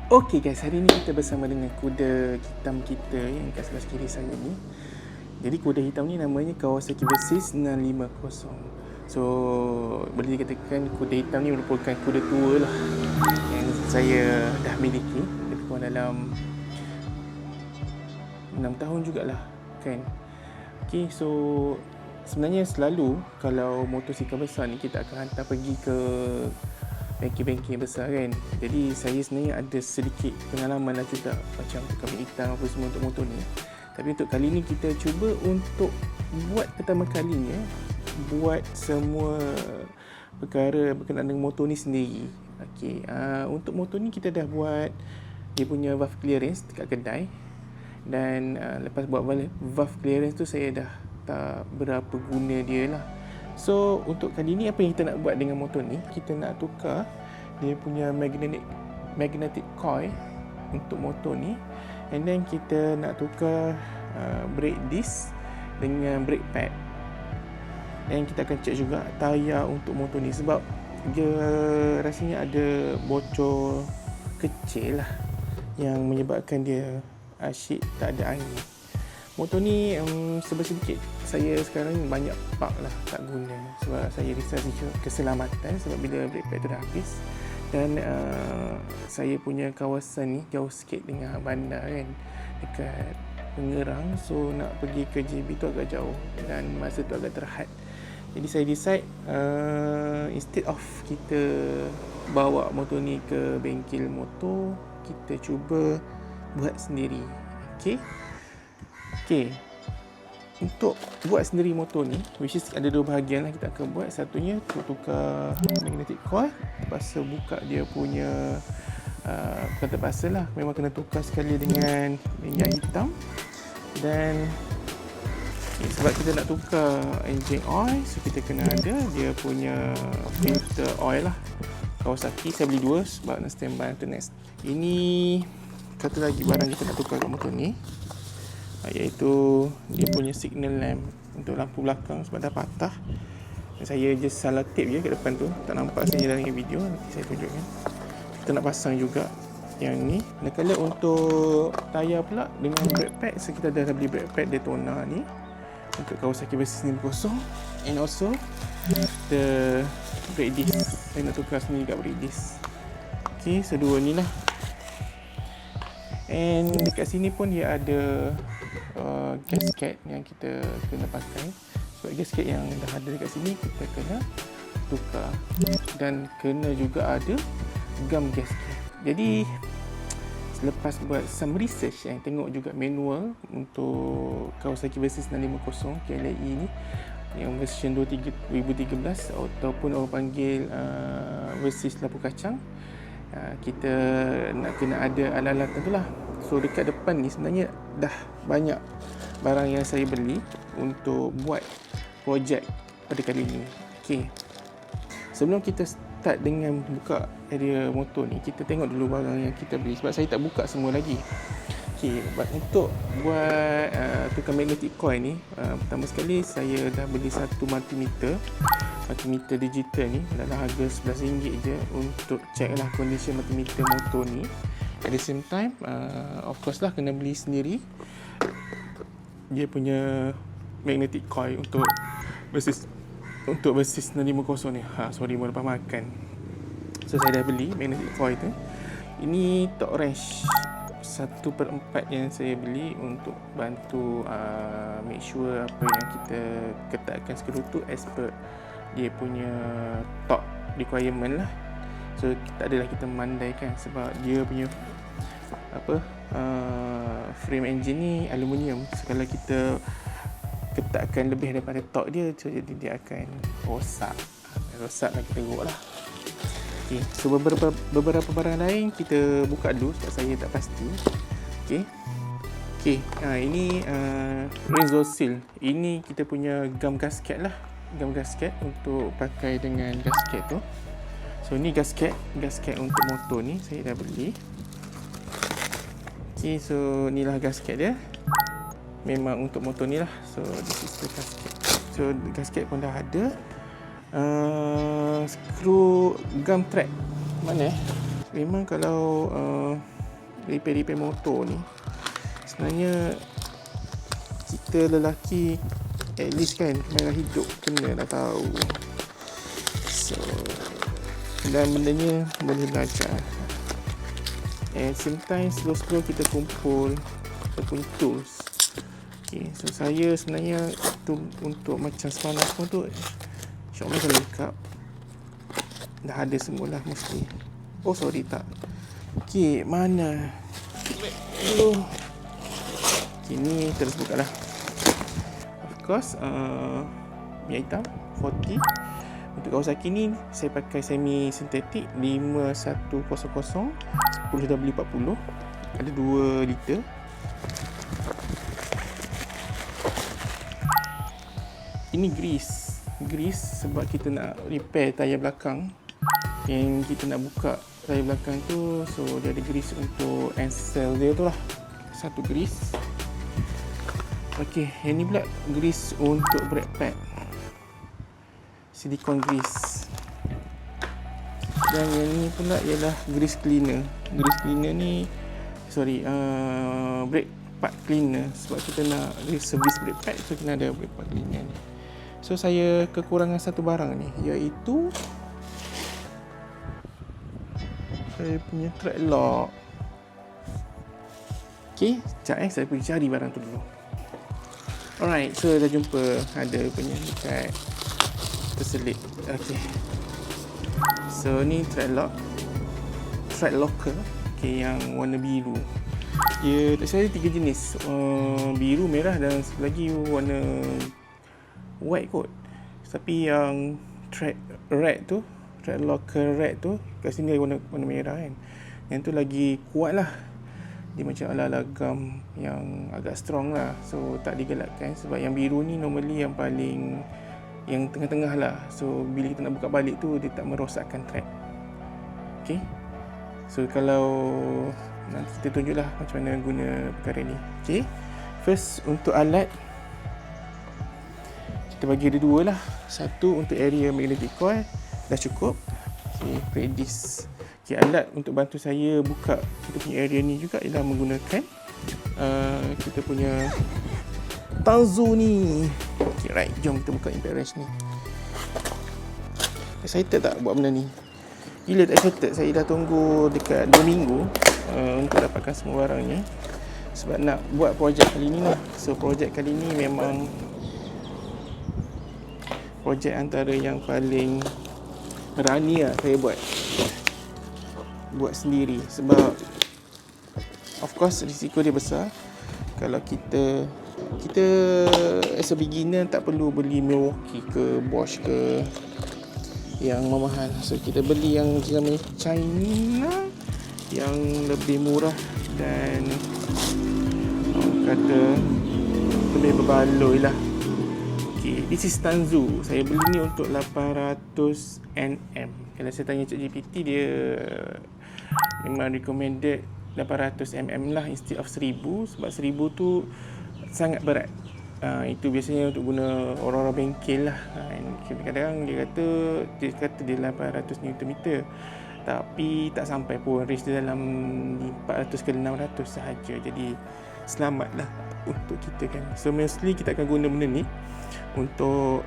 Okey guys, hari ni kita bersama dengan kuda hitam kita yang kat sebelah kiri saya ni. Jadi kuda hitam ni namanya Kawasaki Versys 650. So boleh dikatakan kuda hitam ni merupakan kuda tua lah yang saya dah miliki. Lebih kurang dalam 6 tahun jugalah kan. Okay, so sebenarnya selalu kalau motosikal besar ni kita akan hantar pergi ke bengkel-bengkel besar kan. Jadi saya sebenarnya ada sedikit pengalaman lah juga macam tukar minyak hitam apa semua untuk motor ni. Tapi untuk kali ni kita cuba untuk buat pertama kalinya buat semua perkara berkenaan dengan motor ni sendiri. Okey, untuk motor ni kita dah buat dia punya valve clearance dekat kedai. Dan lepas buat valve clearance tu saya dah tak berapa guna dia lah. So untuk kali ni apa yang kita nak buat dengan motor ni, kita nak tukar dia punya magnetic coil untuk motor ni. And then kita nak tukar brake disc dengan brake pad. Dan kita akan check juga tayar untuk motor ni sebab dia rasanya ada bocor kecil lah yang menyebabkan dia asyik tak ada air. Motor ni sedikit saya sekarang banyak park lah tak guna sebab saya risau keselamatan sebab bila brake pad tu dah habis. Dan saya punya kawasan ni jauh sikit dengan bandar kan, dekat Pengerang. So nak pergi ke JB tu agak jauh dan masa tu agak terhad. Jadi saya decide instead of kita bawa motor ni ke bengkel motor, kita cuba buat sendiri. Okay. Untuk buat sendiri motor ni, which is ada dua bahagian lah kita akan buat. Satunya untuk tukar magnetic coil, terpaksa buka dia punya bukan terpaksa lah, memang kena tukar sekali dengan minyak hitam. Dan sebab kita nak tukar engine oil, so kita kena ada dia punya filter oil lah. Kawasaki saya beli dua sebab nak standby untuk next. Ini satu lagi barang kita nak tukar kat motor ni, iaitu dia punya signal lamp untuk lampu belakang sebab dah patah. Saya just salah tape je kat depan tu, tak nampak saya dalam video, nanti saya tunjukkan. Kita nak pasang juga yang ni. Dan kalau untuk tayar pula dengan brake pad, so kita dah beli brake pad Daytona ni untuk Kawasaki Versys 950. And also the brake disc, saya nak tukar sendiri kat brake disc. Okay, so dua ni lah. And dekat sini pun dia ada gasket yang kita kena pakai. Sebab gasket yang dah ada dekat sini kita kena tukar. Dan kena juga ada gam gasket. Jadi selepas buat some research, tengok juga manual untuk Kawasaki Versys 650 KLE ni yang version 2013 ataupun orang panggil Versys lampu kacang. Kita nak kena ada alat-alatan tu lah. So dekat depan ni sebenarnya dah banyak barang yang saya beli untuk buat projek pada kali ni. Okay, sebelum kita start dengan buka area motor ni, kita tengok dulu barang yang kita beli sebab saya tak buka semua lagi. Okay, untuk buat tukar magnetic coil ni, pertama sekali saya dah beli satu multimeter digital ni dalam harga RM11 je untuk check lah condition multimeter motor ni. At the same time, of course lah kena beli sendiri dia punya magnetic coil untuk Versys 650 ni. Sorry, mau lepas makan. So saya dah beli magnetic coil tu. Ini top wrench 1/4 yang saya beli untuk bantu make sure apa yang kita ketatkan skru tu as per dia punya top requirement lah. So tak adalah kita memandaikan sebab dia punya frame engine ni aluminium. So kalau kita ketatkan lebih daripada top dia, so jadi dia akan rosak lah, kita teruk lah. Okay, so beberapa barang lain kita buka dulu sebab saya tak pasti. Okay, ini Renzo Seal. Ini kita punya gum gasket lah, gum gasket untuk pakai dengan gasket tu. So ni gasket untuk motor ni saya dah beli. Okay, so ni lah gasket dia. Memang untuk motor ni lah. So this is the gasket. So gasket pun dah ada. Skru gum track mana memang kalau repair motor ni, sebenarnya kita lelaki at least kan kamera hidup kena dah tahu. So dan bendanya boleh belajar, and sometimes slow kita kumpul ataupun tools. Okay, so saya sebenarnya tu untuk macam semalam pun tu InsyaAllah dah lengkap, dah ada semualah mesti. Oh sorry tak. Okay, mana dulu. Okay, ni terus buka lah. Of course minyak hitam 40. Untuk Kawasaki ni saya pakai semi sintetik 5100 10W40, ada 2 liter. Ini grease sebab kita nak repair tayar belakang, yang kita nak buka tayar belakang tu, so dia ada grease untuk encel dia tu lah, satu grease. Ok, yang ni pula grease untuk brake pad, silicone grease. Dan yang ni pula ialah grease cleaner. Grease cleaner ni brake pad cleaner, sebab kita nak service brake pad, so kena ada brake pad cleaner ni. So saya kekurangan satu barang ni, iaitu saya punya thread lock. Ok, sekejap saya pergi cari barang tu dulu. Alright, so dah jumpa, ada punya dekat terselit. Ok, so ni thread locker, ok, yang warna biru. Dia saya 3 jenis, biru, merah dan satu lagi warna white kot. Tapi yang thread locker red tu kat sini warna merah kan. Yang tu lagi kuat lah, dia macam ala-ala gam yang agak strong lah, so tak digelakkan. Sebab yang biru ni normally yang paling, yang tengah-tengah lah, so bila kita nak buka balik tu dia tak merosakkan thread. Ok, so kalau nanti kita tunjuklah macam mana guna perkara ni. Ok, first untuk alat kita bagi ada 2 lah. Satu untuk area magnetic coil dah cukup. Ok, predis. Ok, alat untuk bantu saya buka kita punya area ni juga ialah menggunakan kita punya Tanzu ni. Ok, right, jom kita buka impact wrench ni. Excited tak buat benda ni? Gila tak excited. Saya dah tunggu dekat 2 minggu untuk dapatkan semua barangnya, sebab nak buat projek kali ni lah. So projek kali ni memang projek antara yang paling berani lah saya buat sendiri. Sebab of course risiko dia besar. Kalau kita as a beginner tak perlu beli Milwaukee ke Bosch ke yang mahal. So kita beli yang jenis China yang lebih murah dan kata lebih berbaloi lah. Okay, this is Tanzu. Saya beli ni untuk 800 Nm. Kalau saya tanya ChatGPT, dia memang recommended 800 mm lah instead of 1000, sebab 1000 tu sangat berat. Itu biasanya untuk guna orang-orang bengkel lah. Kadang-kadang dia kata dia 800 Nm, tapi tak sampai pun, range dia dalam 400 ke 600 sahaja. Jadi selamatlah untuk kita kan. So mostly kita akan guna benda ni untuk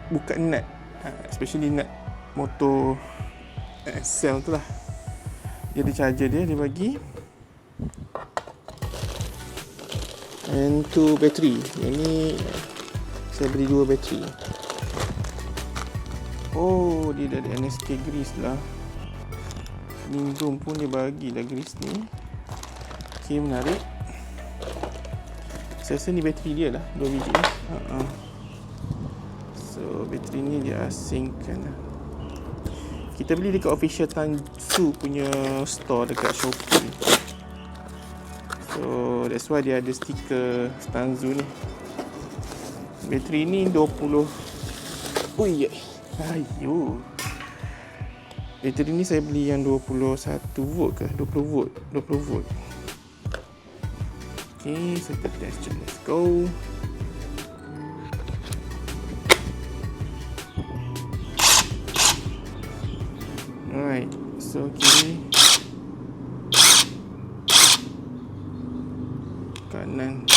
buka nut, especially nut motor cell tu lah. Dia ada charger dia bagi, and tu bateri. Yang ni saya beli 2 bateri. Oh, dia dah ada NSK grease lah. Lindung pun dia bagi lah grease ni. Ok, menarik. Saya rasa ni bateri dia lah, 2 biji ni. So bateri ni dia asingkan lah. Kita beli dekat official Tanzu punya store dekat Shopee. So that's why dia ada stiker Tanzu ni. Bateri ni 20. Ui, ayo. Bateri ni saya beli yang 21 volt ke 20 volt. 20 volt. Okay, so kita test je. Let's go. Alright, so okay. kanan.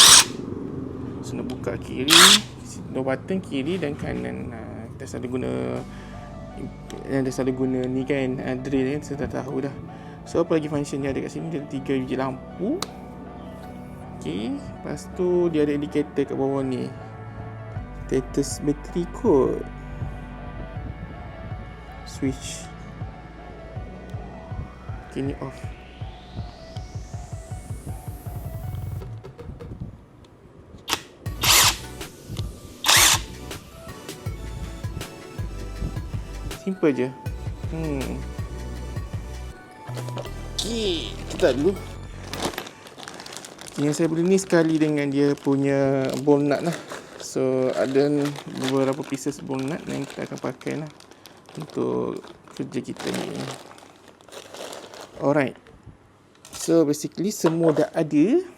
So nak buka kiri, dua button kiri dan kanan. Kita selalu guna ni kan, drill kan, saya dah tahu dah. So apa lagi function dia ada kat sini? Dia ada 3 biji lampu. Okay, lepas tu dia ada indicator kat bawah ni, status battery code, switch. Okay, ni off. Simple je. Okay, kita dulu. Yang saya beli ni sekali dengan dia punya ball nut lah. So ada beberapa pieces ball nut yang kita akan pakai lah untuk kerja kita ni. Alright. So basically semua dah ada.